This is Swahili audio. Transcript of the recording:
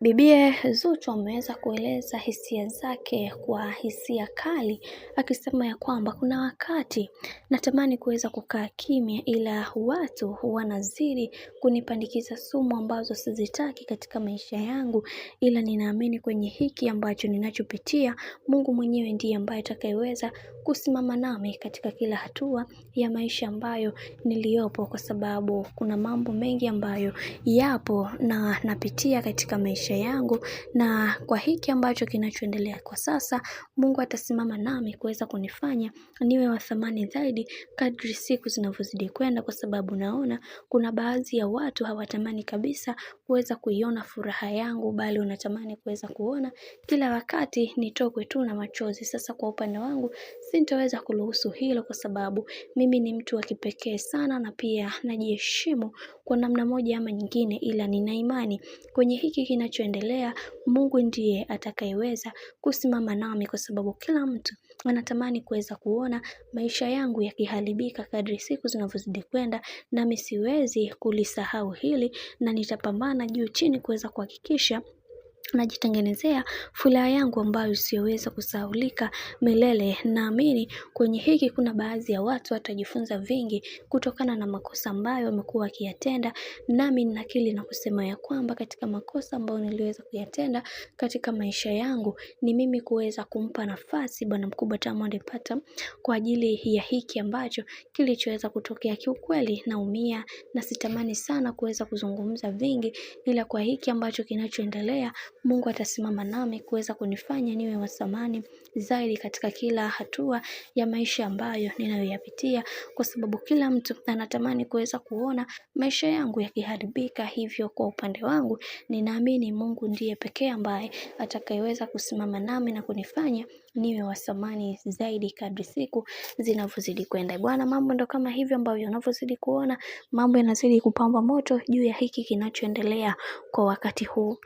Bibie Zuchu ameweza kueleza hisia zake kwa hisia kali, akisema ya kwamba kuna wakati natamani kuweza kukaa kimya, ila watu wanazidi kunipandikiza sumu ambazo sizitaki katika maisha yangu, ila ninaamini kwenye hiki ambacho ninachopitia, Mungu mwenyewe ndiye ambaye atakayeweza kusimama nami katika kila hatua ya maisha ambayo niliyopo, kwa sababu kuna mambo mengi ambayo yapo na napitia katika maisha yangu, na kwa hiki ambacho kinachoendelea kwa sasa, Mungu atasimama nami kuweza kunifanya niwe wa thamani zaidi kadri siku zinavyozidi kwenda, kwa sababu naona kuna baadhi ya watu hawatamani kabisa kuweza kuiona furaha yangu, bali unatamani kuweza kuona kila wakati nitokwe tu na machozi. Sasa kwa upande wangu sintaweza kuruhusu hilo, kwa sababu mimi ni mtu wa kipekee sana, na pia najiheshimu kwa namna moja ama nyingine, ila nina imani kwenye hiki kinachoendelea Mungu ndiye atakayeweza kusimama nami, kwa sababu kila mtu anatamani kuweza kuona maisha yangu yakiharibika kadri siku zinavyozidi kwenda, nami siwezi kulisahau hili, na nitapambana juu chini kuweza kuhakikisha najitengenezea furaha yangu ambayo isiyoweza kusahaulika milele. Naamini kwenye hiki kuna baadhi ya watu watajifunza vingi kutokana na makosa ambayo wamekuwa wakiyatenda, nami ninakiri na kusema ya kwamba katika makosa ambayo niliweza kuyatenda katika maisha yangu, ni mimi kuweza kumpa nafasi bwana mkubwa Diamond Platnumz kwa ajili ya hiki ambacho kilichoweza kutokea. Kiukweli naumia na sitamani sana kuweza kuzungumza vingi, ila kwa hiki ambacho kinachoendelea Mungu atasimama nami kuweza kunifanya niwe wa thamani zaidi katika kila hatua ya maisha ambayo ninayoyapitia, kwa sababu kila mtu anatamani kuweza kuona maisha yangu yakiharibika. Hivyo kwa upande wangu ninaamini Mungu ndiye pekee ambaye atakayeweza kusimama nami na kunifanya niwe wa thamani zaidi kadri siku zinavyozidi kwenda. Bwana, mambo ndo kama hivyo ambavyo unavyozidi kuona mambo yanazidi kupamba moto juu ya hiki kinachoendelea kwa wakati huu.